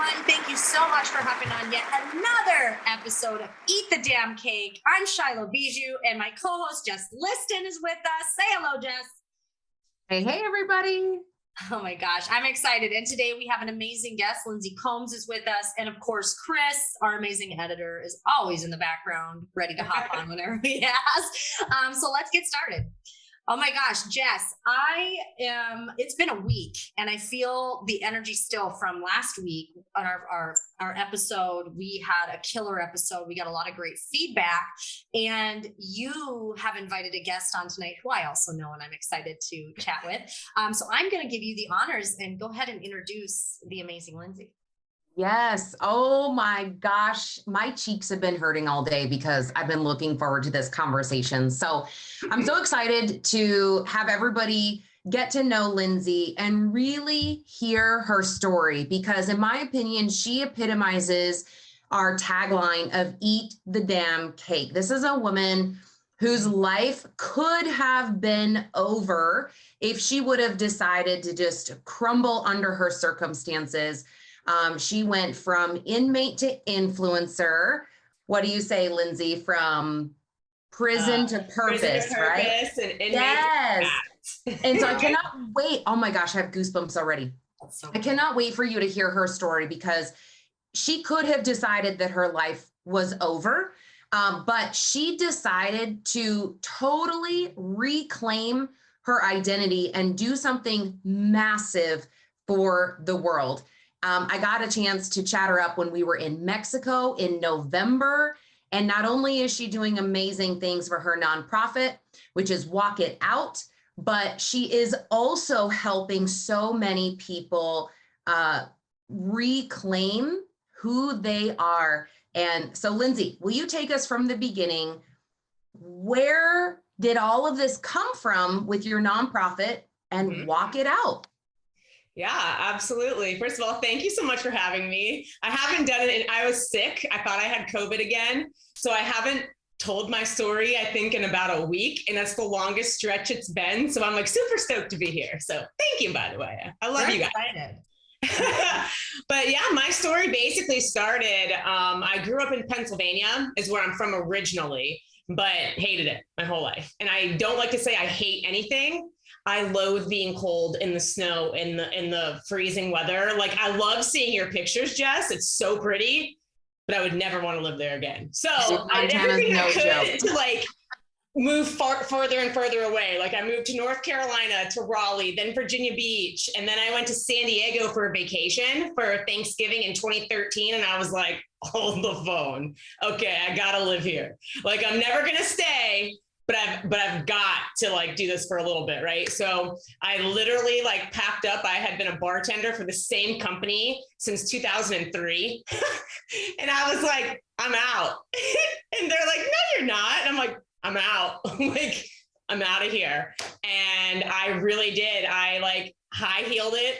everyone. Thank you so much for hopping on yet another episode of Eat the Damn Cake. I'm Shylobijold, and my co-host Jess Liston is with us. Say hello, Jess. Hey, everybody. Oh my gosh, I'm excited. And today we have an amazing guest. Lindsay Combs is with us. And of course, Chris, our amazing editor, is always in the background, ready to hop on whenever he has. So let's get started. Oh my gosh, Jess, it's been a week and I feel the energy still from last week on our episode. We had a killer episode. We got a lot of great feedback, and you have invited a guest on tonight who I also know and I'm excited to chat with. So I'm going to give you the honors and go ahead and introduce the amazing Lindsay. Yes. Oh my gosh. My cheeks have been hurting all day because I've been looking forward to this conversation. So I'm so excited to have everybody get to know Lindsay and really hear her story, because in my opinion, she epitomizes our tagline of Eat the Damn Cake. This is a woman whose life could have been over if she would have decided to just crumble under her circumstances. She went from inmate to influencer. What do you say, Lindsay? From prison to purpose, right? And inmate yes. And so I cannot wait. Oh my gosh, I have goosebumps already. I cannot wait for you to hear her story, because she could have decided that her life was over, but she decided to totally reclaim her identity and do something massive for the world. I got a chance to chat her up when we were in Mexico in November. And not only is she doing amazing things for her nonprofit, which is Walk It Out, but she is also helping so many people reclaim who they are. And so, Lindsay, will you take us from the beginning? Where did all of this come from with your nonprofit and Walk It Out? Yeah, absolutely. First of all, thank you so much for having me. I haven't done it, and I was sick. I thought I had COVID again. So I haven't told my story, I think, in about a week, and that's the longest stretch it's been. So I'm like super stoked to be here. So thank you, by the way. I love you guys. Excited. But yeah, my story basically started, I grew up in Pennsylvania, is where I'm from originally, but hated it my whole life. And I don't like to say I hate anything. I loathe being cold in the snow, in the freezing weather. Like, I love seeing your pictures, Jess. It's so pretty, but I would never want to live there again. So I did everything I could to like move further and further away. Like, I moved to North Carolina, to Raleigh, then Virginia Beach. And then I went to San Diego for a vacation for Thanksgiving in 2013. And I was like, hold the phone. Okay, I gotta live here. Like, I'm never gonna stay, but I've got to like do this for a little bit, right? So I literally like packed up. I had been a bartender for the same company since 2003. And I was like, I'm out. And they're like, no, you're not. And I'm like, I'm out. Like, I'm out of here. And I really did. I like high heeled it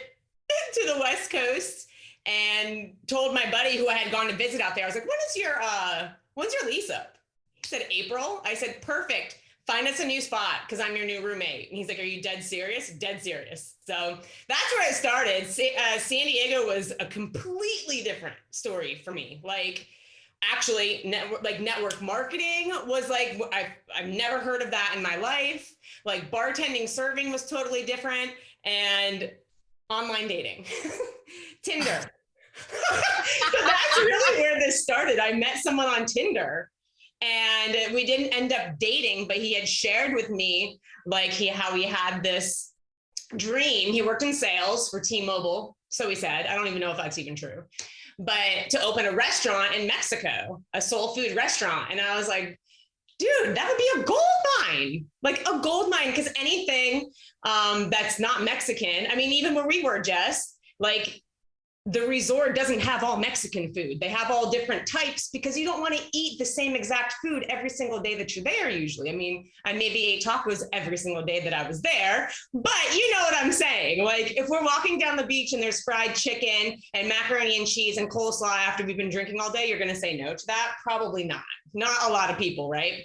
to the West Coast and told my buddy who I had gone to visit out there, I was like, when's your lease up? He said, April. I said, perfect. Find us a new spot because I'm your new roommate. And he's like, are you dead serious? Dead serious. So that's where it started. San Diego was a completely different story for me. Like, actually, network marketing was like, I've never heard of that in my life. Like, bartending, serving was totally different. And online dating, Tinder. So that's really where this started. I met someone on Tinder. And we didn't end up dating, but he had shared with me like how he had this dream. He worked in sales for T-Mobile, so he said. I don't even know if that's even true. But to open a restaurant in Mexico, a soul food restaurant. And I was like, dude, that would be a gold mine. Like a gold mine, because anything that's not Mexican, I mean, even where we were, Jess, like, the resort doesn't have all Mexican food. They have all different types because you don't want to eat the same exact food every single day that you're there usually. I mean, I maybe ate tacos every single day that I was there, but you know what I'm saying? Like, if we're walking down the beach and there's fried chicken and macaroni and cheese and coleslaw after we've been drinking all day, you're going to say no to that? Probably not. Not a lot of people, right?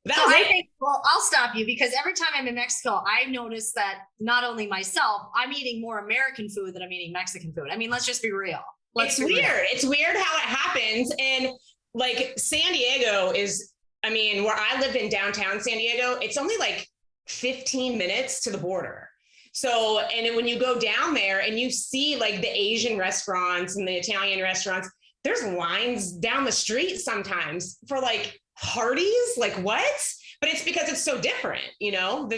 Well, I'll stop you, because every time I'm in Mexico, I notice that not only myself, I'm eating more American food than I'm eating Mexican food. I mean, let's just be real. It's weird. It's weird how it happens. And like San Diego is, I mean, where I live in downtown San Diego, it's only like 15 minutes to the border. So, and then when you go down there and you see like the Asian restaurants and the Italian restaurants, there's lines down the street sometimes for like Hardee's, like what? But it's because it's so different, you know,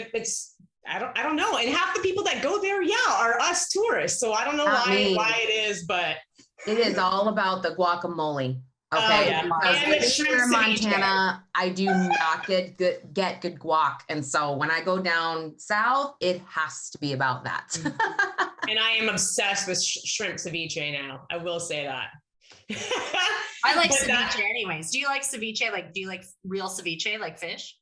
I don't know. And half the people that go there, are us tourists. So I don't know why it is, but it is all about the guacamole. Okay. Oh, yeah. And the Here in Montana, I do not get good guac. And so when I go down south, it has to be about that. And I am obsessed with shrimp ceviche now. I will say that. I like ceviche anyways. Do you like ceviche? Like, do you like real ceviche, like fish?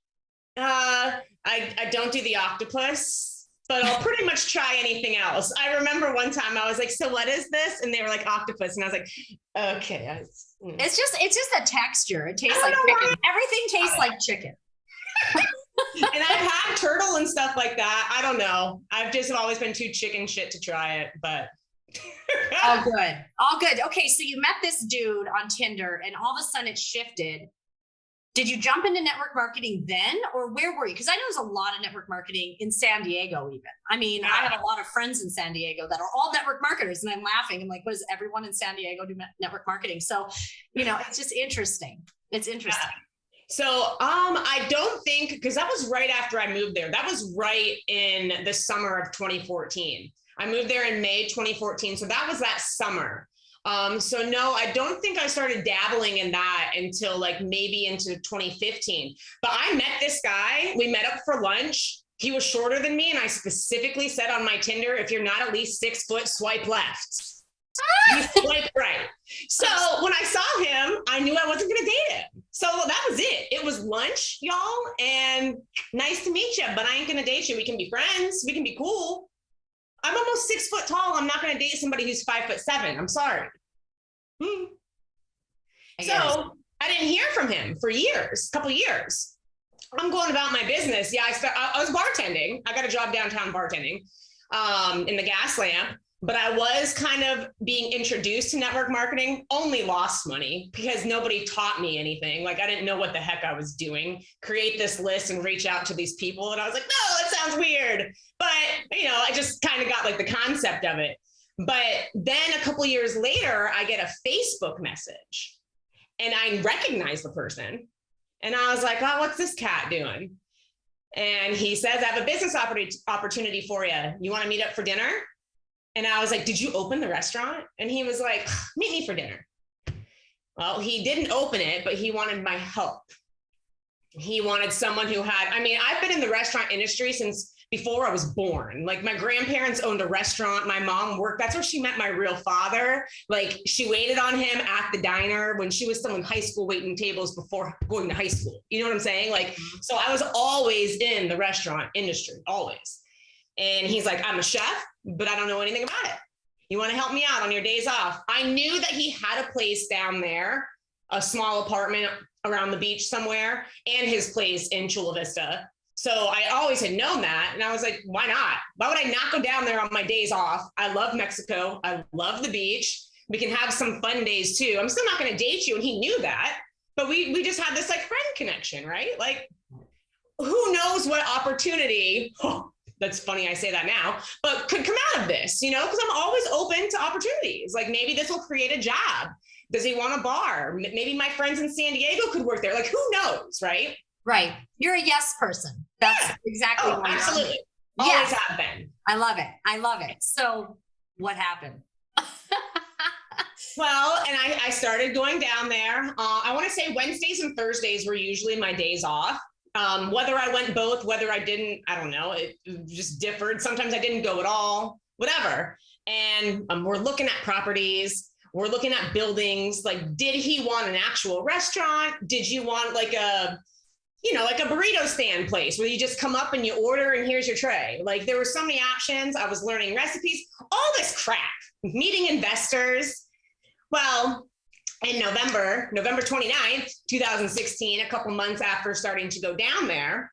I don't do the octopus, but I'll pretty much try anything else. I remember one time I was like, so what is this? And they were like octopus. And I was like, okay. It's just a texture. It tastes like chicken. Everything tastes like chicken. And I've had turtle and stuff like that. I don't know. I've just always been too chicken shit to try it, but. All good. Okay. So you met this dude on Tinder and all of a sudden it shifted. Did you jump into network marketing then, or where were you? Because I know there's a lot of network marketing in San Diego even. I mean, I have a lot of friends in San Diego that are all network marketers, and I'm laughing. I'm like, what does everyone in San Diego do network marketing? So, it's just interesting. It's interesting. So I don't think, because that was right after I moved there. That was right in the summer of 2014. I moved there in May 2014. So that was that summer. So no, I don't think I started dabbling in that until like maybe into 2015. But I met this guy. We met up for lunch. He was shorter than me. And I specifically said on my Tinder, if you're not at least 6 foot, swipe left. You swipe right. So when I saw him, I knew I wasn't going to date him. So that was it. It was lunch, y'all. And nice to meet you, but I ain't going to date you. We can be friends. We can be cool. I'm almost 6 foot tall. I'm not going to date somebody who's 5'7". I'm sorry. So I didn't hear from him for years, a couple of years. I'm going about my business. Yeah, I was bartending. I got a job downtown bartending in the gas lamp, but I was kind of being introduced to network marketing, only lost money because nobody taught me anything. Like I didn't know what the heck I was doing. Create this list and reach out to these people. And I was like, no, that sounds weird. But, I just kind of got like the concept of it. But then a couple of years later, I get a Facebook message and I recognize the person. And I was like, oh, what's this cat doing? And he says, I have a business opportunity for you. You want to meet up for dinner? And I was like, did you open the restaurant? And he was like, meet me for dinner. Well, he didn't open it, but he wanted my help. He wanted someone who had, I've been in the restaurant industry since before I was born. Like my grandparents owned a restaurant. My mom worked. That's where she met my real father. Like she waited on him at the diner when she was still in high school, waiting tables before going to high school. You know what I'm saying? Like, so I was always in the restaurant industry, always. And he's like, I'm a chef, but I don't know anything about it. You want to help me out on your days off? I knew that he had a place down there, a small apartment around the beach somewhere, and his place in Chula Vista. So I always had known that. And I was like, why not? Why would I not go down there on my days off? I love Mexico. I love the beach. We can have some fun days too. I'm still not going to date you. And he knew that, but we just had this like friend connection, right? Like who knows what opportunity, that's funny I say that now, but could come out of this, because I'm always open to opportunities. Like maybe this will create a job. Does he want a bar? Maybe my friends in San Diego could work there. Like who knows, right? Right. You're a yes person. That's exactly what absolutely. Always have been. I love it. So what happened? Well, and I started going down there. I want to say Wednesdays and Thursdays were usually my days off. Whether I went both, whether I didn't, I don't know. It just differed. Sometimes I didn't go at all, whatever. And we're looking at properties. We're looking at buildings. Like, did he want an actual restaurant? Did you want like a burrito stand place where you just come up and you order and here's your tray? Like there were so many options. I was learning recipes, all this crap, meeting investors. Well, in November 29th, 2016, a couple months after starting to go down there,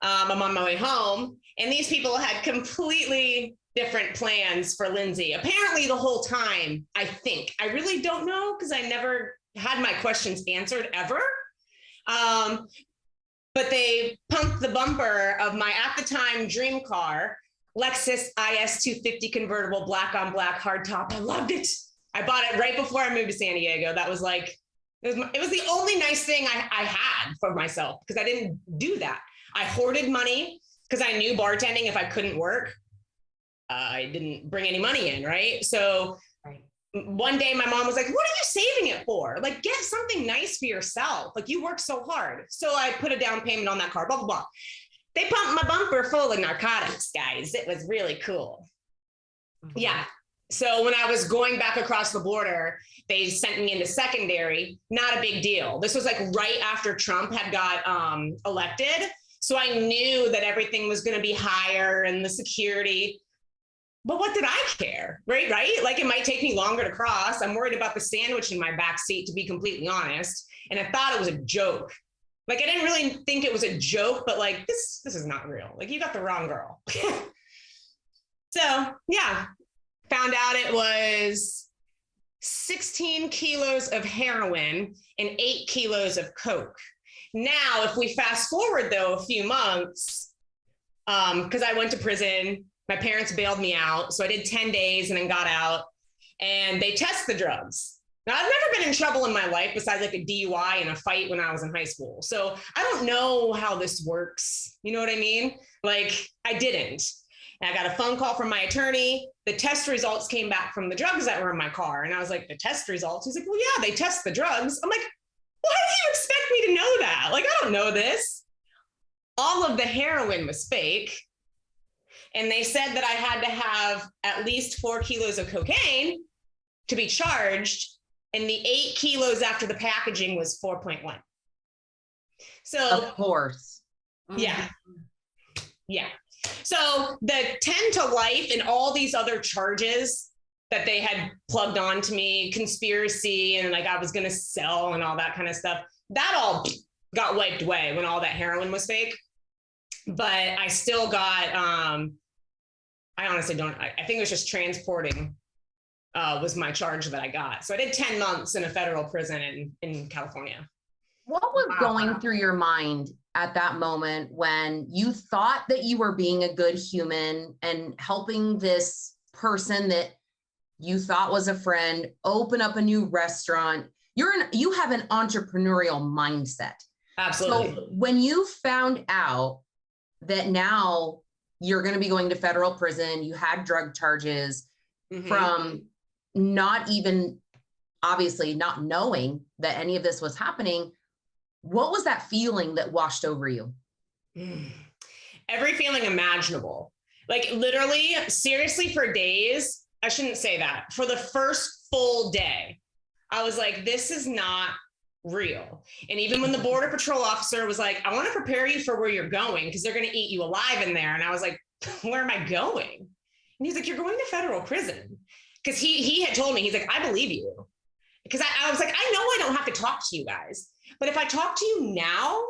I'm on my way home and these people had completely different plans for Lindsay. Apparently the whole time, I think. I really don't know because I never had my questions answered ever. But they pumped the bumper of my, at the time, dream car, Lexus IS 250 convertible, black on black hardtop. I loved it. I bought it right before I moved to San Diego. That was like, it was the only nice thing I had for myself because I didn't do that. I hoarded money because I knew bartending, if I couldn't work, I didn't bring any money in, right? So one day my mom was like, what are you saving it for? Like, get something nice for yourself. Like, you work so hard. So I put a down payment on that car, blah, blah, blah. They pumped my bumper full of narcotics, guys. It was really cool. Yeah. So when I was going back across the border, they sent me into secondary. Not a big deal. This was like right after Trump had got elected. So I knew that everything was going to be higher and the security. But what did I care? Right? Like, it might take me longer to cross. I'm worried about the sandwich in my back seat, to be completely honest. And I thought it was a joke. Like, I didn't really think it was a joke, but like, this is not real. Like, you got the wrong girl. So yeah, found out it was 16 kilos of heroin and 8 kilos of coke. Now, if we fast forward though, a few months, because I went to prison, my parents bailed me out. So I did 10 days and then got out, and they test the drugs. Now, I've never been in trouble in my life besides like a DUI and a fight when I was in high school. So I don't know how this works. You know what I mean? Like, I didn't. And I got a phone call from my attorney. The test results came back from the drugs that were in my car. And I was like, the test results? He's like, well, yeah, they test the drugs. I'm like, why do you expect me to know that? Like, I don't know this. All of the heroin was fake. And they said that I had to have at least 4 kilos of cocaine to be charged. And the 8 kilos after the packaging was 4.1. So, of course. Yeah. Yeah. So the 10 to life and all these other charges that they had plugged onto me, conspiracy, and like I was going to sell and all that kind of stuff, that all got wiped away when all that heroin was fake. But I still got, I honestly don't, I think it was just transporting was my charge that I got. So I did 10 months in a federal prison in California. What was going through your mind at that moment when you thought that you were being a good human and helping this person that you thought was a friend open up a new restaurant? You have an entrepreneurial mindset. Absolutely. So when you found out that now you're going to be going to federal prison, you had drug charges from not even, obviously not knowing that any of this was happening, what was that feeling that washed over you? Every feeling imaginable. Like, literally, seriously, for days, I shouldn't say that. For the first full day, I was like, this is not real. And even when the Border Patrol officer was like, I want to prepare you for where you're going because they're going to eat you alive in there. And I was like, where am I going? And he's like, you're going to federal prison. Because he had told me, he's like, I believe you. Because I was like, I know I don't have to talk to you guys. But if I talk to you now,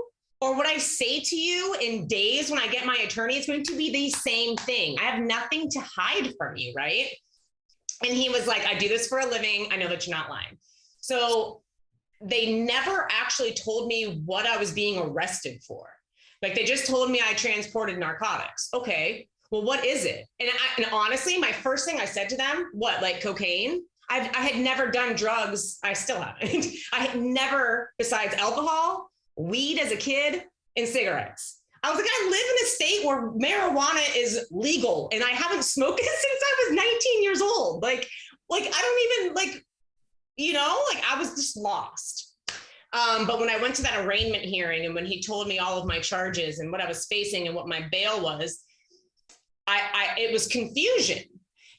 or what I say to you in days when I get my attorney, it's going to be the same thing. I have nothing to hide from you, right? And he was like, I do this for a living. I know that you're not lying. So they never actually told me what I was being arrested for. Like, they just told me I transported narcotics. Okay, well, what is it? And honestly, my first thing I said to them, what, like cocaine? I had never done drugs. I still haven't. I had never, besides alcohol, weed as a kid, and cigarettes. I was like, I live in a state where marijuana is legal, and I haven't smoked it since I was 19 years old. Like I don't even like, I was just lost. But when I went to that arraignment hearing, and when he told me all of my charges and what I was facing and what my bail was, it was confusion,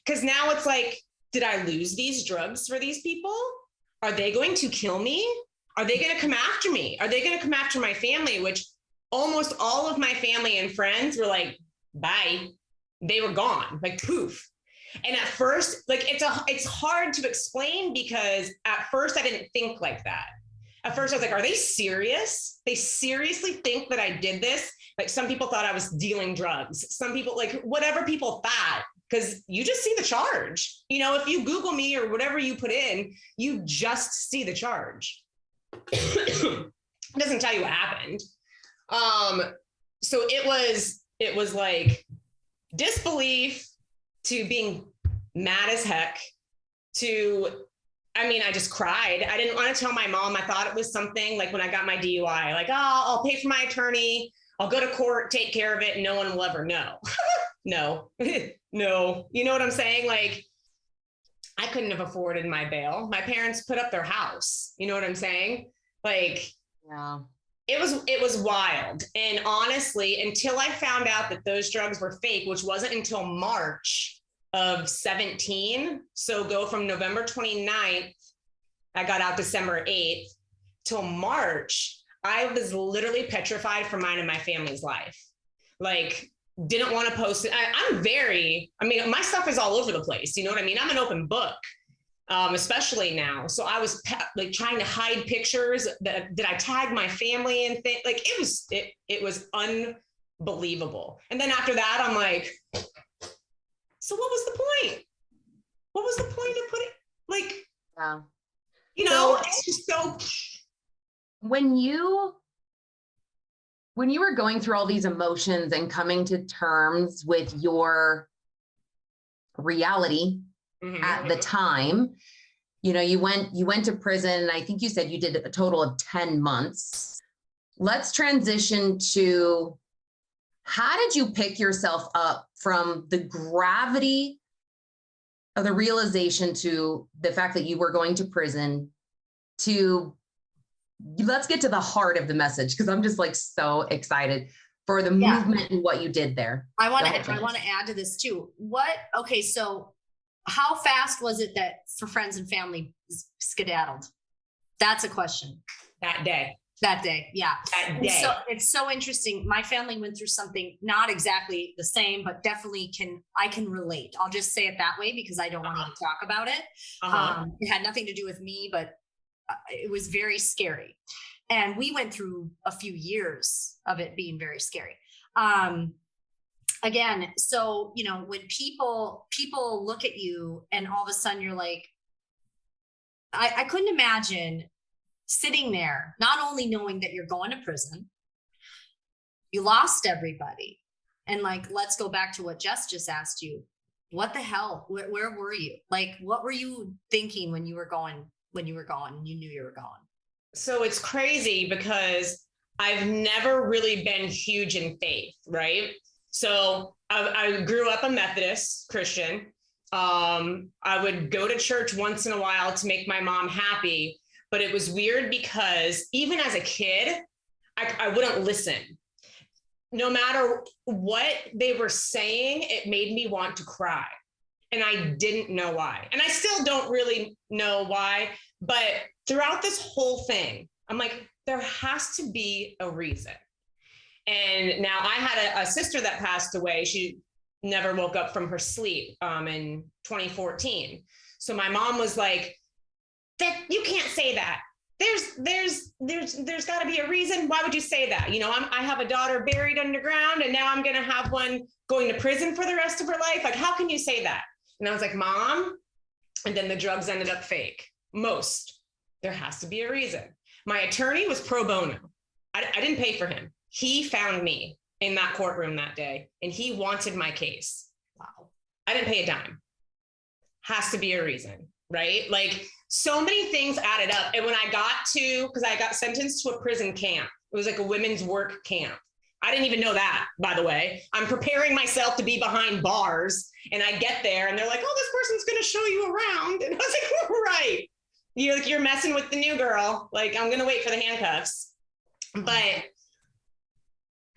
because now it's like, did I lose these drugs for these people? Are they going to kill me? Are they going to come after me? Are they going to come after my family? Which almost all of my family and friends were like, bye. They were gone, like poof. And at first, like, it's hard to explain, because at first I didn't think like that. At first I was like, are they serious? They seriously think that I did this? Like, some people thought I was dealing drugs. Some people, like, whatever people thought, because you just see the charge. You know, if you Google me or whatever you put in, you just see the charge. It doesn't tell you what happened. So it was like disbelief to being mad as heck to, I mean, I just cried. I didn't want to tell my mom. I thought it was something like when I got my DUI, like, oh, I'll pay for my attorney. I'll go to court, take care of it. And no one will ever know. No, no. You know what I'm saying? Like, I couldn't have afforded my bail. My parents put up their house. You know what I'm saying? Like, Yeah. It was wild. And honestly, until I found out that those drugs were fake, which wasn't until March of 17. So go from November 29th, I got out December 8th, till March, I was literally petrified for mine and my family's life. Like, didn't want to post it. I mean, my stuff is all over the place. You know what I mean? I'm an open book. Especially now. So I was like trying to hide pictures that I tag my family and things. Like it was unbelievable. And then after that, I'm like, so what was the point? What was the point of putting like, Yeah. you know, So, it's just so. when you were going through all these emotions and coming to terms with your reality at the time, you know, you went to prison. I think you said you did a total of 10 months. Let's transition to, how did you pick yourself up from the gravity of the realization to the fact that you were going to prison to, let's get to the heart of the message, because I'm just like so excited for the movement and what you did there. I want to add to this too. Okay, so how fast was it that for friends and family skedaddled? That's a question. That day, yeah. That day. So it's so interesting. My family went through something not exactly the same, but definitely I can relate. I'll just say it that way because I don't want to talk about it. It had nothing to do with me, but it was very scary. And we went through a few years of it being very scary. Again, so, you know, when people look at you and all of a sudden you're like, I couldn't imagine sitting there, not only knowing that you're going to prison, you lost everybody. And like, let's go back to what Jess just asked you. What the hell? Where were you? Like, what were you thinking when you were going, and you knew you were going? So it's crazy because I've never really been huge in faith, right? So I grew up a Methodist Christian. I would go to church once in a while to make my mom happy, but it was weird because even as a kid, I wouldn't listen. No matter what they were saying, it made me want to cry. And I didn't know why. And I still don't really know why, but throughout this whole thing, I'm like, there has to be a reason. And now I had a sister that passed away. She never woke up from her sleep in 2014. So my mom was like, "That you can't say that. There's got to be a reason. Why would you say that? You know, I have a daughter buried underground, and now I'm going to have one going to prison for the rest of her life. Like, how can you say that?" And I was like, "Mom," and then the drugs ended up fake. There has to be a reason. My attorney was pro bono. I didn't pay for him. He found me in that courtroom that day, and he wanted my case. Wow. I didn't pay a dime. Has to be a reason, right? Like, so many things added up. And when I because I got sentenced to a prison camp, it was like a women's work camp. I didn't even know that, by the way. I'm preparing myself to be behind bars, and I get there and they're like, "Oh, this person's going to show you around." And I was like, "Right. You're messing with the new girl. Like, I'm going to wait for the handcuffs." But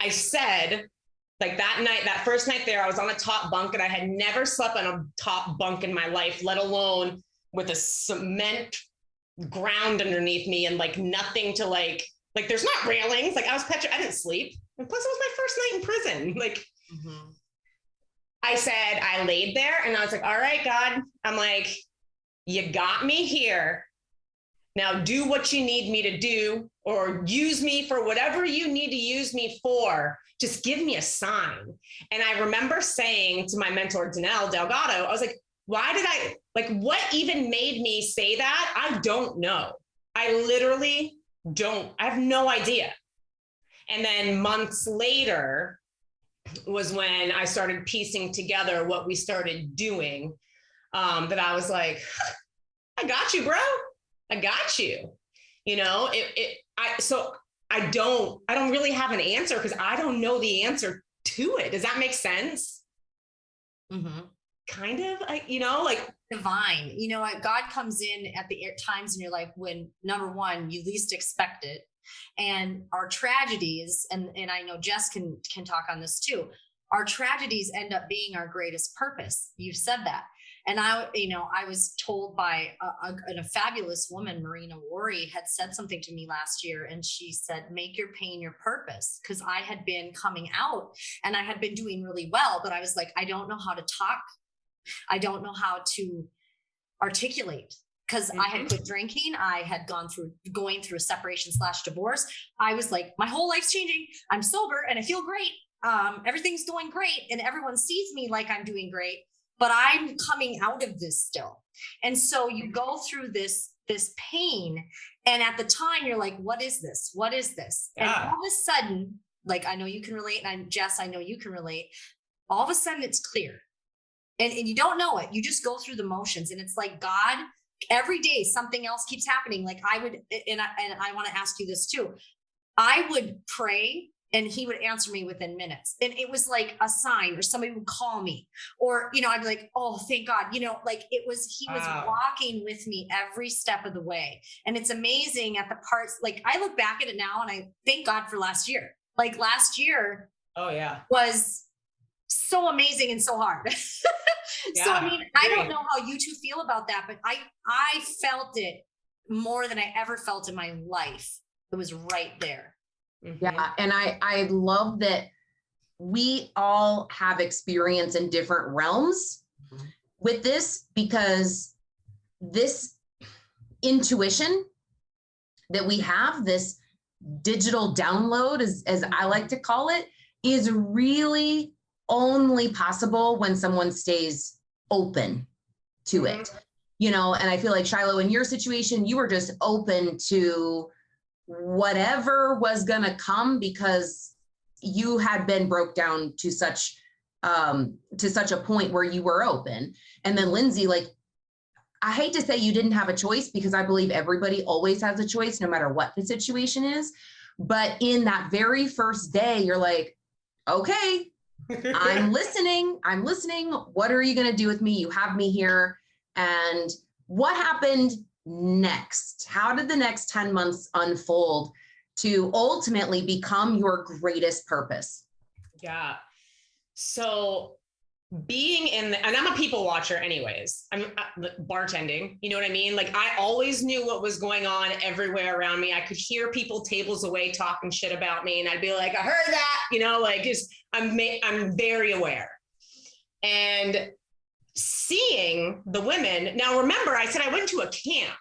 I said, like, that first night there, I was on a top bunk, and I had never slept on a top bunk in my life, let alone with a cement ground underneath me and like nothing to like there's not railings. Like, I was petrified. I didn't sleep. And plus it was my first night in prison. Like, I said, I laid there and I was like, "All right, God," I'm like, "You got me here. Now do what you need me to do, or use me for whatever you need to use me for. Just give me a sign. And I remember saying to my mentor, Danelle Delgado, I was like, what even made me say that? I don't know. I literally don't, I have no idea. And then months later was when I started piecing together what we started doing, that I was I got you, bro. I got you. I don't really have an answer because I don't know the answer to it. Does that make sense? Mm-hmm. Kind of, divine. God comes in at the times in your life when, number one, you least expect it. And our tragedies, and I know Jess can talk on this too. Our tragedies end up being our greatest purpose. You've said that. And I was told by a fabulous woman, Marina Worry, had said something to me last year. And she said, make your pain your purpose. Because I had been coming out and I had been doing really well, but I was like, I don't know how to talk. I don't know how to articulate, because I had quit drinking. I had going through a separation/divorce. I was like, my whole life's changing. I'm sober and I feel great. Everything's going great. And everyone sees me like I'm doing great, but I'm coming out of this still. And so you go through this pain. And at the time you're like, what is this? What is this? Yeah. And all of a sudden, I know you can relate. And Jess, I know you can relate. All of a sudden it's clear. And you don't know it. You just go through the motions. And it's like, God, every day something else keeps happening. Like I would, and I want to ask you this too. I would pray and he would answer me within minutes. And it was like a sign, or somebody would call me, or, I'd be like, oh, thank God, he was walking with me every step of the way. And it's amazing at the parts, I look back at it now and I thank God for last year. Last year. Oh yeah. Was so amazing and so hard. So, I don't know how you two feel about that, but I felt it more than I ever felt in my life. It was right there. Mm-hmm. Yeah. And I love that we all have experience in different realms with this, because this intuition that we have, this digital download, as I like to call it, is really only possible when someone stays open to it, and I feel like, Shylo, in your situation, you were just open to whatever was going to come because you had been broke down to such a point where you were open. And then Lindsay, I hate to say you didn't have a choice, because I believe everybody always has a choice no matter what the situation is. But in that very first day, you're like, okay, I'm listening. What are you going to do with me? You have me here. And what happened next? How did the next 10 months unfold to ultimately become your greatest purpose? Yeah. So and I'm a people watcher anyways. I'm bartending, you know what I mean? I always knew what was going on everywhere around me. I could hear people tables away talking shit about me. And I'd be like, I heard that, I'm very aware. And seeing the women, now remember, I said I went to a camp.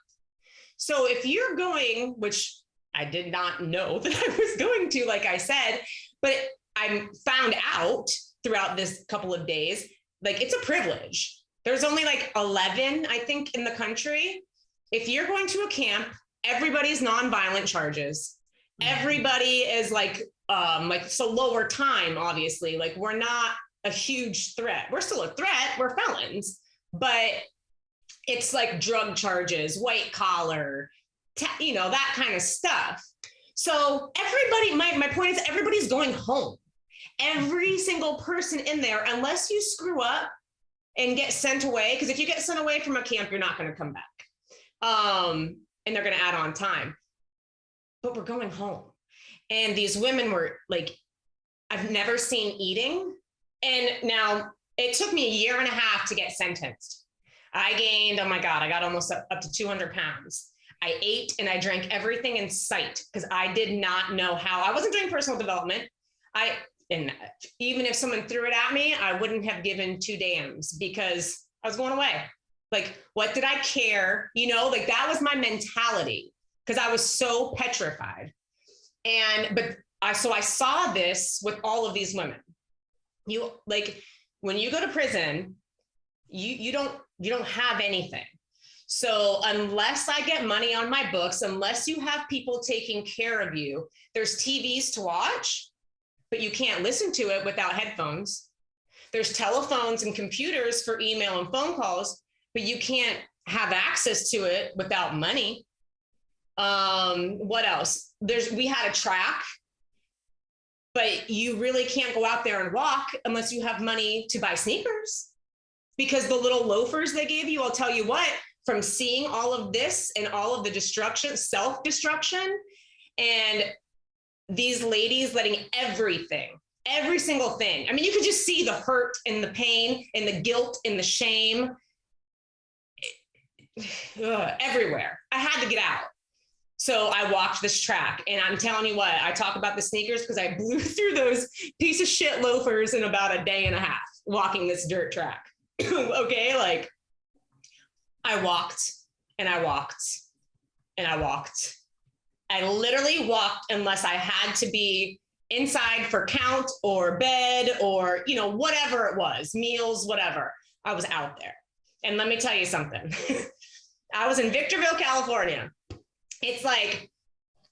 So if you're going, which I did not know that I was going to, like I said, but I found out throughout this couple of days, it's a privilege. There's only 11, I think, in the country. If you're going to a camp, everybody's nonviolent charges. Everybody is so lower time, obviously. We're not a huge threat. We're still a threat. We're felons, but it's drug charges, white collar, that kind of stuff. So everybody, my point is, everybody's going home. Every single person in there, unless you screw up and get sent away, because if you get sent away from a camp, you're not going to come back. And they're going to add on time. But we're going home. And these women were I've never seen eating. And now it took me 1.5 years to get sentenced. I gained, oh my God, I got almost up to 200 pounds. I ate and I drank everything in sight because I did not know how. I wasn't doing personal development. And even if someone threw it at me, I wouldn't have given two damns because I was going away. Like, what did I care? You know, like that was my mentality because I was so petrified. So I saw this with all of these women. You like, when you go to prison, you don't have anything. So unless I get money on my books, unless you have people taking care of you, there's TVs to watch, but you can't listen to it without headphones. There's telephones and computers for email and phone calls, but you can't have access to it without money. What else? We had a track, but you really can't go out there and walk unless you have money to buy sneakers. Because the little loafers they gave you, I'll tell you what, from seeing all of this and all of the destruction, self-destruction, and these ladies letting everything, every single thing. I mean, you could just see the hurt and the pain and the guilt and the shame everywhere. I had to get out. So I walked this track, and I'm telling you what, I talk about the sneakers because I blew through those piece of shit loafers in about a day and a half walking this dirt track. Okay, like I walked and I walked and I walked. I literally walked unless I had to be inside for count or bed or, you know, whatever it was, meals, whatever. I was out there. And let me tell you something. I was in Victorville, California. It's like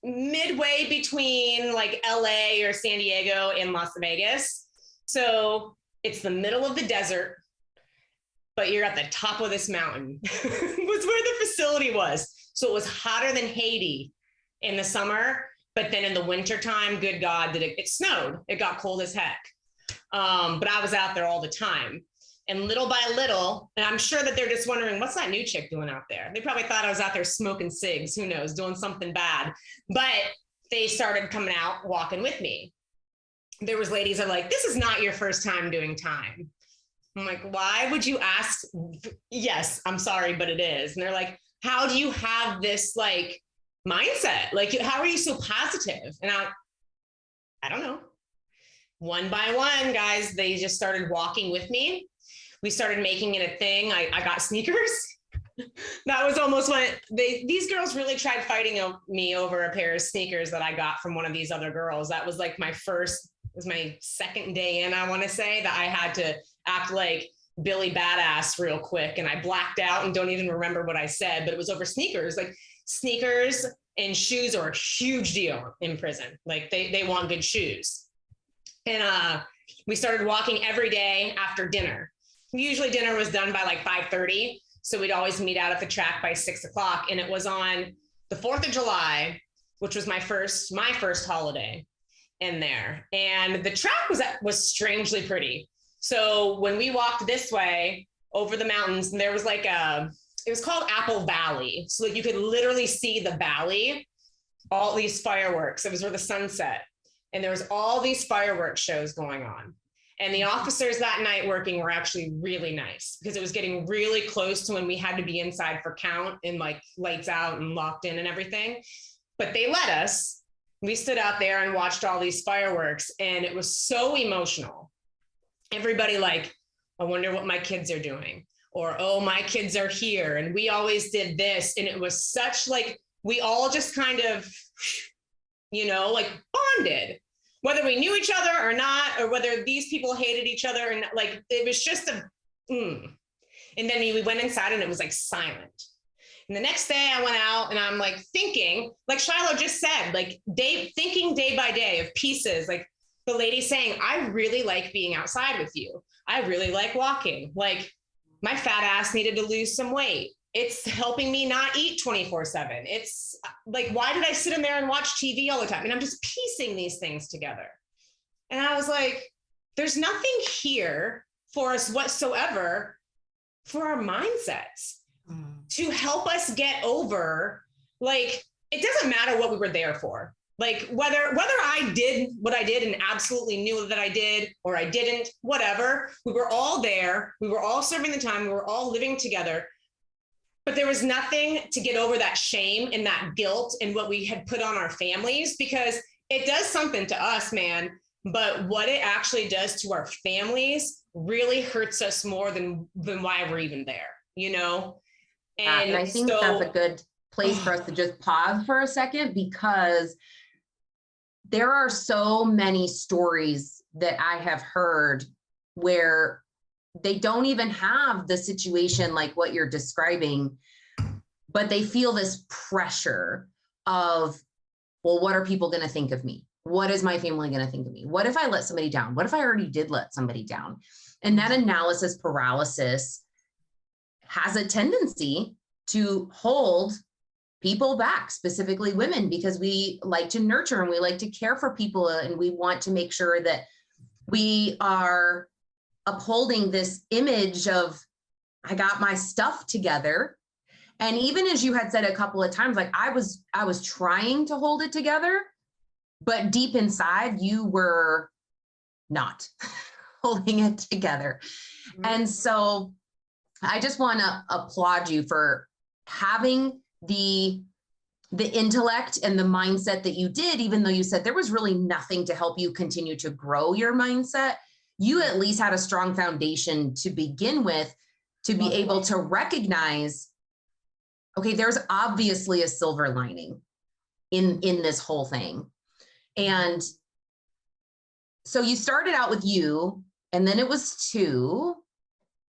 midway between like LA or San Diego and Las Vegas. So it's the middle of the desert, but you're at the top of this mountain. Was where the facility was. So it was hotter than Haiti in the summer, but then in the wintertime, good God, it snowed. It got cold as heck. But I was out there all the time. And little by little, and I'm sure that they're just wondering, what's that new chick doing out there? They probably thought I was out there smoking cigs, who knows, doing something bad. But they started coming out, walking with me. There was ladies that are like, this is not your first time doing time. I'm like, why would you ask? Yes, I'm sorry, but it is. And they're like, how do you have this like mindset? Like, how are you so positive? And I don't know. One by one, guys, they just started walking with me. We started making it a thing. I got sneakers. That was almost when these girls really tried fighting me over a pair of sneakers that I got from one of these other girls. That was like it was my second day in, I want to say, that I had to act like Billy Badass real quick. And I blacked out and don't even remember what I said, but it was over sneakers. Like sneakers and shoes are a huge deal in prison. Like they want good shoes. And we started walking every day after dinner. Usually dinner was done by like 5:30. So we'd always meet out at the track by 6 o'clock. And it was on the 4th of July, which was my first holiday in there. And the track was strangely pretty. So when we walked this way over the mountains, and there was like it was called Apple Valley. So like you could literally see the valley, all these fireworks. It was where the sun set. And there was all these fireworks shows going on. And the officers that night working were actually really nice because it was getting really close to when we had to be inside for count and like lights out and locked in and everything. But they let us. We stood out there and watched all these fireworks, and it was so emotional. Everybody like, I wonder what my kids are doing, or, oh, my kids are here. And we always did this. And it was such like, we all just kind of, you know, like bonded, whether we knew each other or not, or whether these people hated each other. And like, it was just And then we went inside and it was like silent. And the next day I went out and I'm like thinking, like Shylo just said, like thinking day by day of pieces, like the lady saying, I really like being outside with you. I really like walking. Like my fat ass needed to lose some weight. It's helping me not eat 24/7. It's like, why did I sit in there and watch TV all the time? And I'm just piecing these things together. And I was like, there's nothing here for us whatsoever for our mindsets to help us get over. Like, it doesn't matter what we were there for. Like whether I did what I did and absolutely knew that I did, or I didn't, whatever, we were all there. We were all serving the time. We were all living together. But there was nothing to get over that shame and that guilt and what we had put on our families, because it does something to us, man. But what it actually does to our families really hurts us more than why we're even there. you know? And I think that's a good place for us to just pause for a second, because there are so many stories that I have heard where they don't even have the situation like what you're describing, but they feel this pressure of, well, what are people going to think of me? What is my family going to think of me? What if I let somebody down? What if I already did let somebody down? And that analysis paralysis has a tendency to hold people back, specifically women, because we like to nurture and we like to care for people, and we want to make sure that we are upholding this image of, I got my stuff together. And even as you had said a couple of times, like I was trying to hold it together, but deep inside you were not holding it together. Mm-hmm. And so I just want to applaud you for having the intellect and the mindset that you did, even though you said there was really nothing to help you continue to grow your mindset. You at least had a strong foundation to begin with, to be able to recognize, okay, there's obviously a silver lining in this whole thing. And so you started out with you, and then it was two.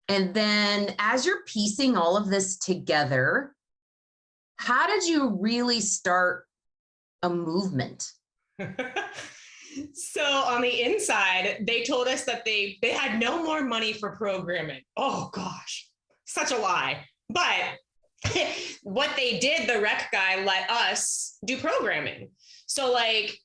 And then as you're piecing all of this together, how did you really start a movement? So on the inside, they told us that they had no more money for programming. Oh gosh, such a lie. But what they did, the rec guy let us do programming. So like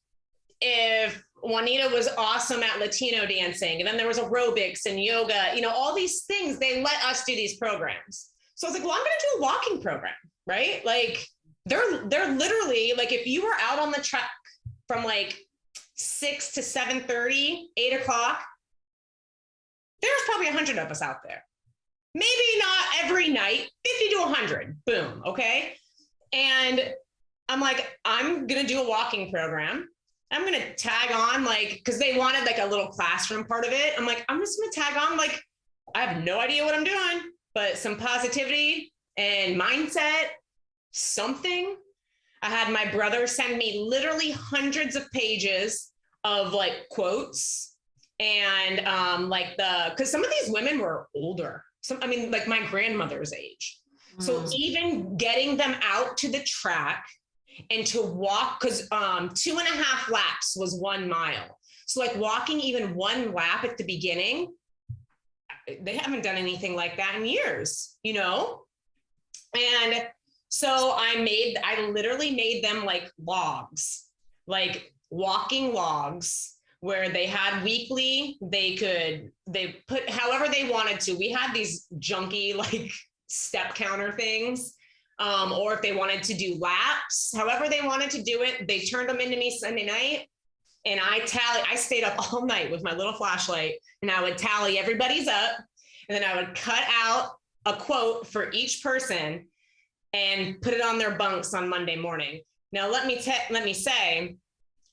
if Juanita was awesome at Latino dancing, and then there was aerobics and yoga, you know, all these things, they let us do these programs. So I was like, well, I'm going to do a walking program, right? Like they're literally like, if you were out on the track from like 6 to 7:30, 8 o'clock, there's probably 100 of us out there. Maybe not every night, 50 to 100, boom, okay? And I'm like, I'm going to do a walking program. I'm going to tag on, like, because they wanted like a little classroom part of it. I'm like, I'm just going to tag on, like, I have no idea what I'm doing, but some positivity and mindset, something. I had my brother send me literally hundreds of pages of like quotes and because some of these women were older. I mean, like my grandmother's age. So even getting them out to the track and to walk, because 2.5 laps was 1 mile. So like walking even 1 lap at the beginning, they haven't done anything like that in years, you know? And so I literally made them like logs, like walking logs, where they had weekly, they put however they wanted to. We had these junky like step counter things. Or if they wanted to do laps, however they wanted to do it, they turned them into me Sunday night. And I stayed up all night with my little flashlight, and I would tally everybody's up. And then I would cut out a quote for each person and put it on their bunks on Monday morning. Now, let me say,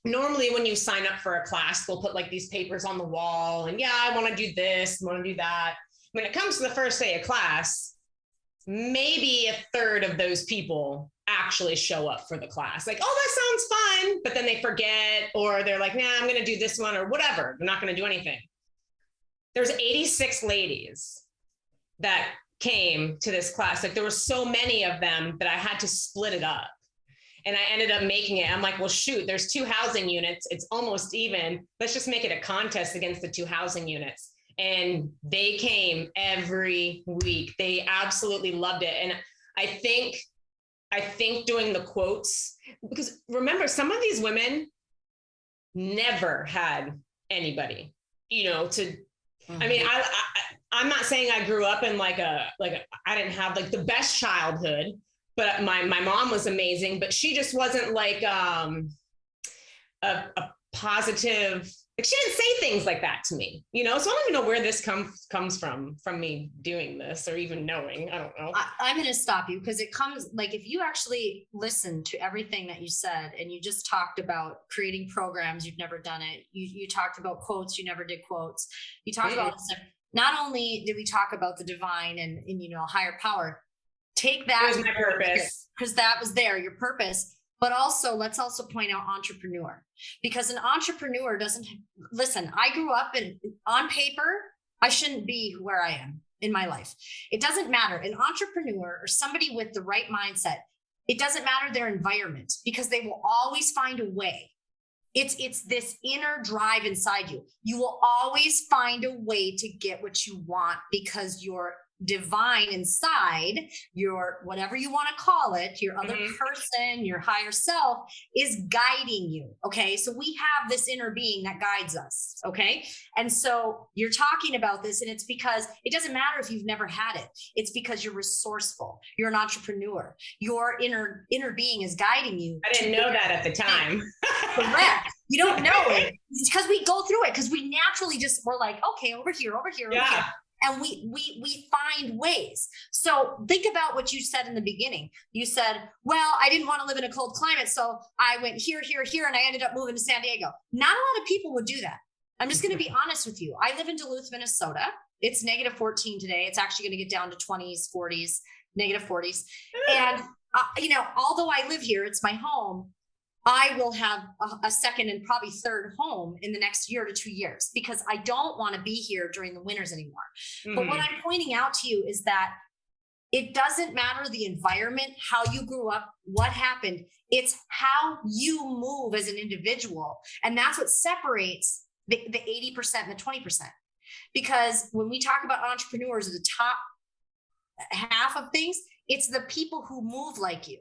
normally when you sign up for a class, they'll put like these papers on the wall and yeah, I want to do this, I want to do that. When it comes to the first day of class, maybe 1/3 of those people actually show up for the class. Like, oh, that sounds fun. But then they forget, or they're like, nah, I'm going to do this one or whatever. They're not going to do anything. There's 86 ladies that came to this class. Like there were so many of them that I had to split it up. And I ended up making it. I'm like, well, shoot, there's 2 housing units. It's almost even. Let's just make it a contest against the 2 housing units. And they came every week. They absolutely loved it. And I think doing the quotes, because remember, some of these women never had anybody, you know, to, I mean, I'm not saying I grew up in I didn't have like the best childhood, but my mom was amazing, but she just wasn't like a positive, like she didn't say things like that to me, you know? So I don't even know where this comes from me doing this or even knowing, I don't know. I'm going to stop you because it comes like, if you actually listen to everything that you said, and you just talked about creating programs, you've never done it. You talked about quotes, you never did quotes. You talked about not only did we talk about the divine and you know, higher power, take that was my purpose, because that was there, your purpose. But also, let's also point out entrepreneur, because an entrepreneur doesn't listen. I grew up on paper, I shouldn't be where I am in my life. It doesn't matter. An entrepreneur or somebody with the right mindset, it doesn't matter their environment, because they will always find a way. It's this inner drive inside you. You will always find a way to get what you want, because you're divine inside, your whatever you want to call it, your other person, your higher self is guiding you. Okay. So we have this inner being that guides us. Okay. And so you're talking about this, and it's because it doesn't matter if you've never had it. It's because you're resourceful. You're an entrepreneur. Your inner being is guiding you. I didn't know that at the time. Correct. You don't know it. It's because we go through it, because we naturally we're like, okay, over here, over here, over here. And we find ways. So think about what you said in the beginning. You said, well, I didn't want to live in a cold climate, so I went here, and I ended up moving to San Diego. Not a lot of people would do that. I'm just going to be honest with you. I live in Duluth, Minnesota. It's -14 today. It's actually going to get down to 20s, 40s, -40s. And, you know, although I live here, it's my home. I will have a second and probably third home in the next year to 2 years, because I don't want to be here during the winters anymore. But what I'm pointing out to you is that it doesn't matter the environment, how you grew up, what happened. It's how you move as an individual. And that's what separates the 80% and the 20%. Because when we talk about entrepreneurs, the top half of things, it's the people who move like you.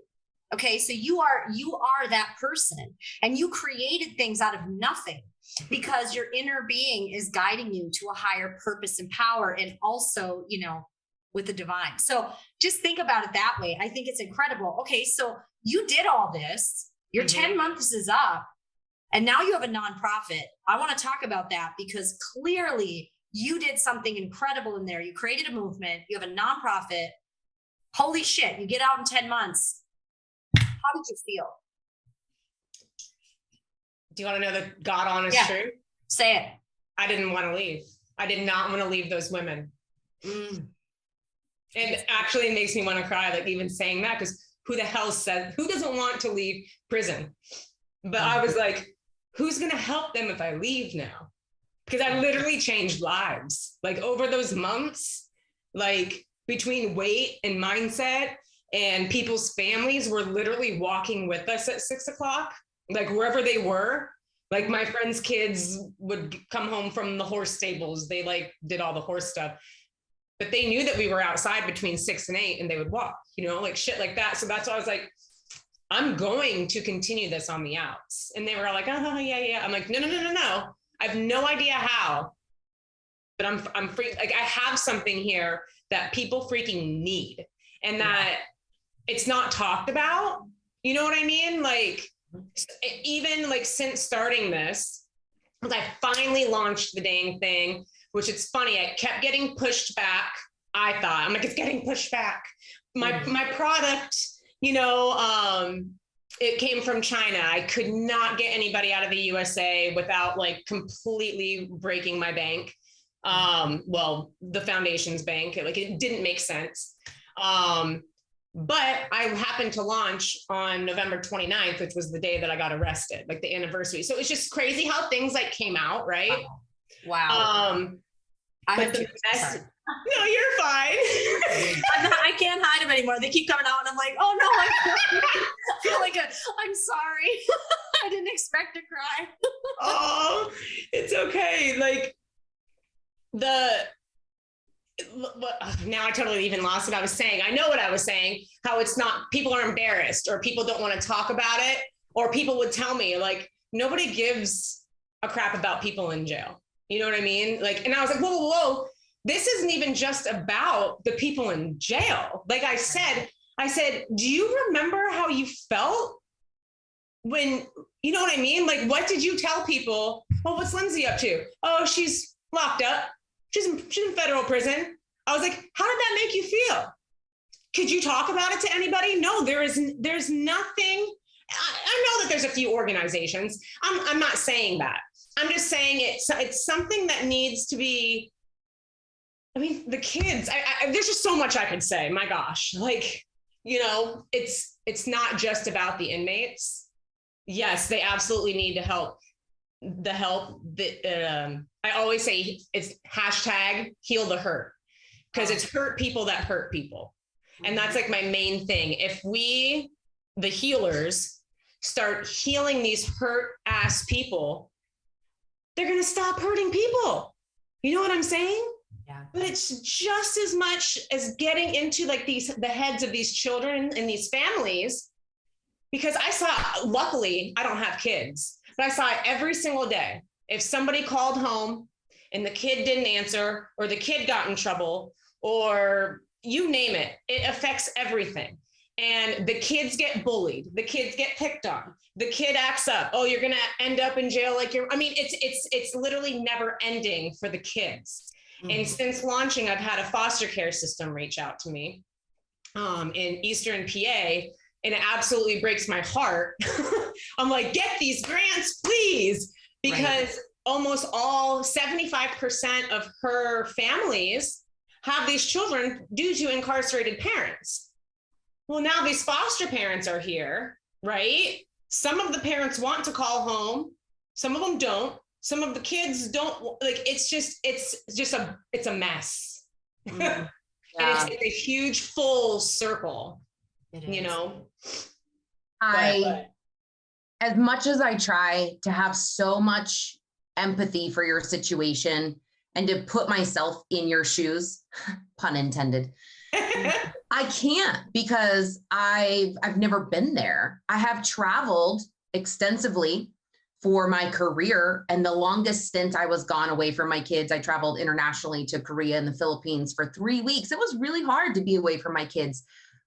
Okay, so you are that person, and you created things out of nothing, because your inner being is guiding you to a higher purpose and power, and also, you know, with the divine. So just think about it that way. I think it's incredible. Okay, so you did all this, your 10 months is up, and now you have a nonprofit. I want to talk about that, because clearly you did something incredible in there. You created a movement, you have a nonprofit. Holy shit, you get out in 10 months. How did you feel? Do you want to know the God honest truth? Say it. I didn't want to leave. I did not want to leave those women. It actually makes me want to cry, like even saying that, because who doesn't want to leave prison? But I was like, who's going to help them if I leave now? Because I literally changed lives. Like over those months, like between weight and mindset, and people's families were literally walking with us at 6 o'clock, like wherever they were. Like my friends' kids would come home from the horse stables. They like did all the horse stuff, but they knew that we were outside between 6 and 8, and they would walk, you know, like shit like that. So that's why I was like, I'm going to continue this on the outs. And they were all like, oh yeah. I'm like, no. I have no idea how, but I'm free. Like I have something here that people freaking need, and that it's not talked about. You know what I mean? Like even like since starting this, I finally launched the dang thing, which it's funny. I kept getting pushed back. I'm like, it's getting pushed back. My product, you know, it came from China. I could not get anybody out of the USA without like completely breaking my bank. Well, the foundation's bank, like it didn't make sense. But I happened to launch on November 29th, which was the day that I got arrested, like the anniversary. So it's just crazy how things like came out, right? Wow. But the best, no, you're fine. I can't hide them anymore. They keep coming out, and I'm like, oh no, I feel like I'm sorry. I didn't expect to cry. Oh, it's okay. Like now I totally even lost what I was saying. I know what I was saying, how it's not, people are embarrassed, or people don't want to talk about it, or people would tell me like, nobody gives a crap about people in jail. You know what I mean? Like, and I was like, whoa. This isn't even just about the people in jail. Like I said, do you remember how you felt when, you know what I mean? Like, what did you tell people? Well, what's Lindsay up to? Oh, she's locked up. She's in federal prison. I was like, how did that make you feel? Could you talk about it to anybody? No, there's nothing. I know that there's a few organizations. I'm not saying that. I'm just saying it's something that needs to be I mean, the kids, there's just so much I could say, my gosh, like, it's not just about the inmates. Yes, they absolutely need to help. The help that I always say it's hashtag heal the hurt, because it's hurt people that hurt people. And that's like my main thing. If we, the healers, start healing these hurt ass people, they're going to stop hurting people. You know what I'm saying? Yeah. But it's just as much as getting into like the heads of these children and these families, because I saw, luckily I don't have kids, but I saw it every single day. If somebody called home and the kid didn't answer, or the kid got in trouble, or you name it, it affects everything. And the kids get bullied, the kids get picked on, the kid acts up. Oh, you're gonna end up in jail like it's literally never ending for the kids. Mm-hmm. And since launching, I've had a foster care system reach out to me in Eastern PA, and it absolutely breaks my heart. I'm like, get these grants, please, because almost all 75% of her families have these children due to incarcerated parents. Well, now these foster parents are here, right? Some of the parents want to call home. Some of them don't. Some of the kids don't. Like, it's a mess. Mm-hmm. Yeah. And it's a huge full circle, As much as I try to have so much empathy for your situation and to put myself in your shoes, pun intended, I can't, because I've never been there. I have traveled extensively for my career, and the longest stint I was gone away from my kids, I traveled internationally to Korea and the Philippines for 3 weeks. It was really hard to be away from my kids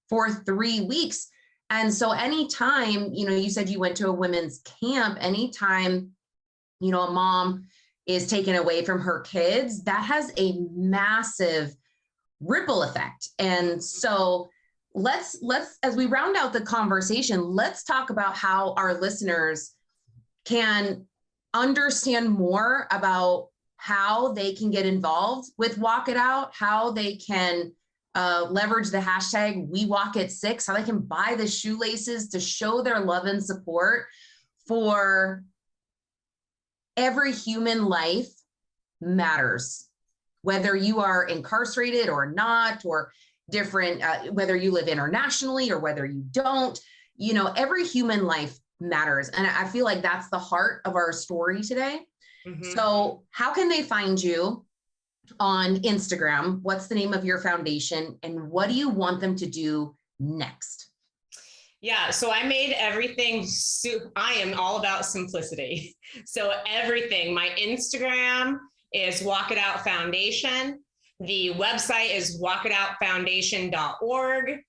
for 3 weeks. And so anytime, you said you went to a women's camp, anytime, a mom is taken away from her kids, that has a massive ripple effect. And so let's, as we round out the conversation, let's talk about how our listeners can understand more about how they can get involved with Walk It Out, how they can leverage the hashtag We Walk It 6, how they can buy the shoelaces to show their love and support for every human life matters, whether you are incarcerated or not, or different, whether you live internationally or whether you don't, every human life matters. And I feel like that's the heart of our story today. Mm-hmm. So how can they find you on Instagram? What's the name of your foundation, and what do you want them to do next? Yeah, so I made everything, I am all about simplicity. So everything, my Instagram is Walk It Out Foundation. The website is walkitoutfoundation.org.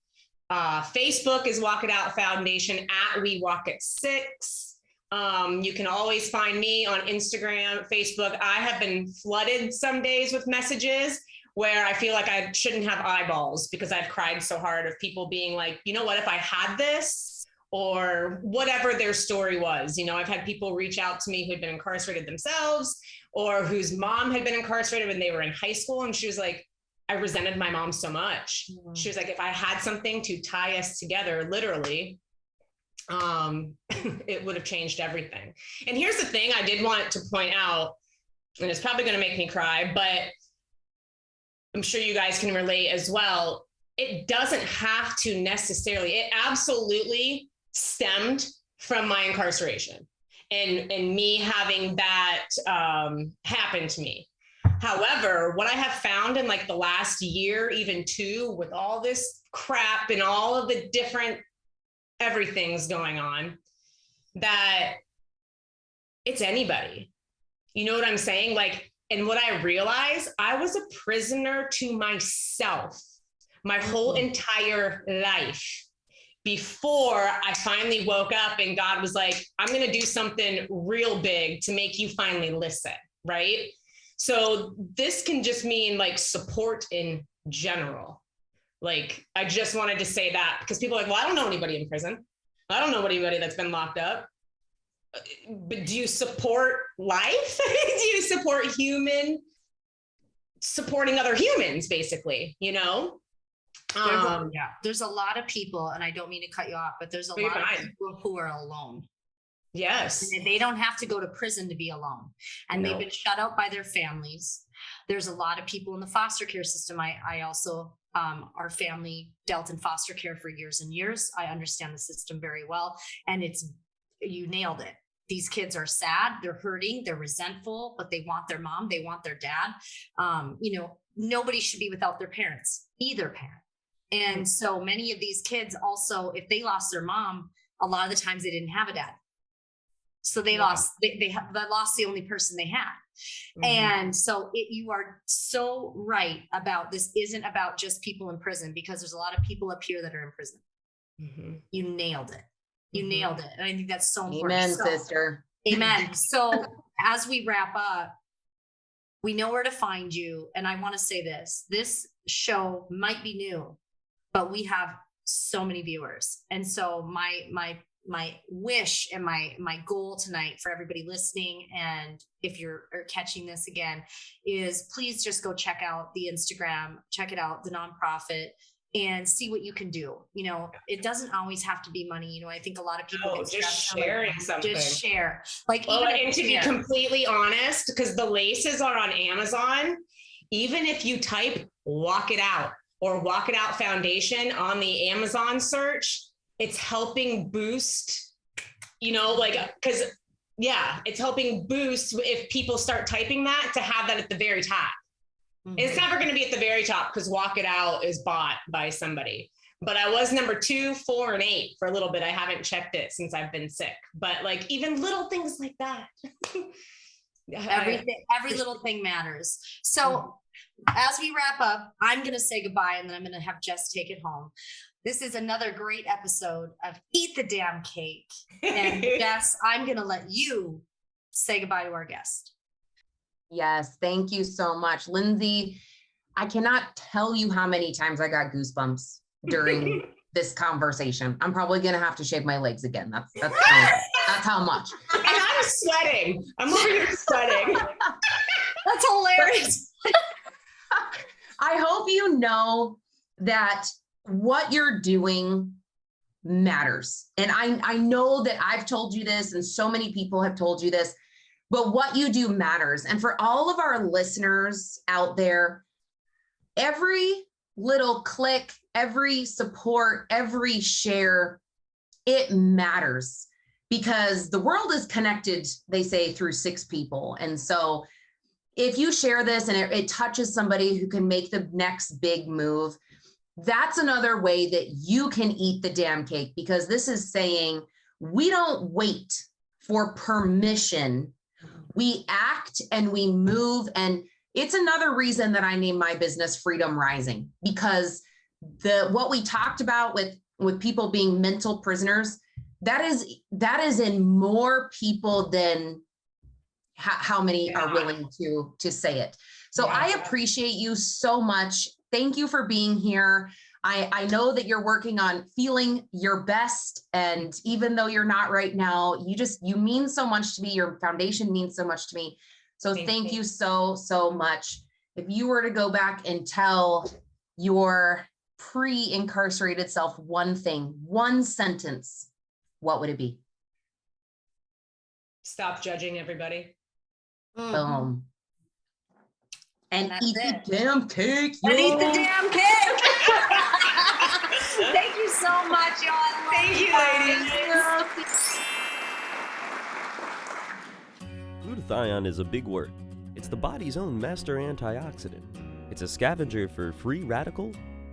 Facebook is Walk It Out Foundation @ We Walk It 6. You can always find me on Instagram, Facebook. I have been flooded some days with messages where I feel like I shouldn't have eyeballs, because I've cried so hard of people being like, you know what, if I had this, or whatever their story was. I've had people reach out to me who had been incarcerated themselves, or whose mom had been incarcerated when they were in high school. And she was like, I resented my mom so much. Mm-hmm. She was like, if I had something to tie us together, literally, it would have changed everything. And here's the thing I did want to point out, and it's probably going to make me cry, but I'm sure you guys can relate as well. It doesn't have to necessarily, it absolutely stemmed from my incarceration and me having that happen to me. However, what I have found in like the last year, even 2, with all this crap and all of the different everything's going on, that it's anybody. You know what I'm saying? Like, and what I realized, I was a prisoner to myself my whole entire life before I finally woke up and God was like, I'm going to do something real big to make you finally listen, right? So this can just mean like support in general. Like, I just wanted to say that, because people are like, well, I don't know anybody in prison. I don't know anybody that's been locked up. But do you support life? Do you support human supporting other humans, basically, you know? There's a lot of people, and I don't mean to cut you off, but there's a lot of people who are alone. Yes. And they don't have to go to prison to be alone. And they've been shut out by their families. There's a lot of people in the foster care system. I also, our family dealt in foster care for years and years. I understand the system very well. And you nailed it. These kids are sad, they're hurting, they're resentful, but they want their mom, they want their dad. Nobody should be without their parents, either parent. And so many of these kids also, if they lost their mom, a lot of the times they didn't have a dad. So they lost the only person they had. And so you are so right about this isn't about just people in prison, because there's a lot of people up here that are in prison. You nailed it. You nailed it. And I think that's so important. Amen, sister. Amen. So as we wrap up, we know where to find you. And I want to say this show might be new, but we have so many viewers. And so my wish and my goal tonight for everybody listening, and if you're catching this again, is please just go check out the Instagram, check it out, the nonprofit, and see what you can do. It doesn't always have to be money. I think a lot of people just sharing something. Just share. And to be completely honest, because the laces are on Amazon, even if you type Walk It Out or Walk It Out Foundation on the Amazon search, it's helping boost, it's helping boost if people start typing that, to have that at the very top. It's never going to be at the very top because Walk It Out is bought by somebody. But I was number 2, 4, and 8 for a little bit. I haven't checked it since I've been sick. But even little things like that. Every little thing matters. So as we wrap up, I'm going to say goodbye, and then I'm going to have Jess take it home. This is another great episode of Eat the Damn Cake. And Jess, I'm going to let you say goodbye to our guest. Yes, thank you so much, Lindsay. I cannot tell you how many times I got goosebumps during this conversation. I'm probably going to have to shave my legs again. That's how much. And I'm sweating. I'm over here sweating. That's hilarious. I hope you know that what you're doing matters. And I know that I've told you this, and so many people have told you this, but what you do matters. And for all of our listeners out there, every little click, every support, every share, it matters, because the world is connected, they say, through 6 people. And so if you share this and it touches somebody who can make the next big move, that's another way that you can eat the damn cake, because this is saying we don't wait for permission. We act and we move. And it's another reason that I named my business Freedom Rising, because what we talked about with people being mental prisoners, that is in more people than how many are willing to say it. So I appreciate you so much. Thank you for being here. I know that you're working on feeling your best. And even though you're not right now, you mean so much to me. Your foundation means so much to me. So thank you so, so much. If you were to go back and tell your pre-incarcerated self one thing, one sentence, what would it be? Stop judging everybody. Boom. And eat the damn cake. And eat the damn cake. Thank you so much, y'all. Thank you, ladies. Glutathione is a big word. It's the body's own master antioxidant. It's a scavenger for free radical,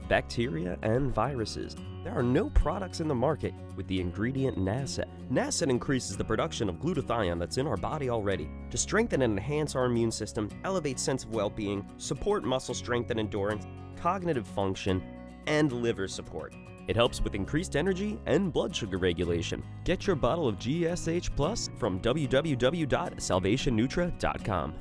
bacteria, and viruses. There are no products in the market with the ingredient NASET. NASET increases the production of glutathione that's in our body already to strengthen and enhance our immune system, elevate sense of well-being, support muscle strength and endurance, cognitive function, and liver support. It helps with increased energy and blood sugar regulation. Get your bottle of GSH Plus from www.salvationnutra.com.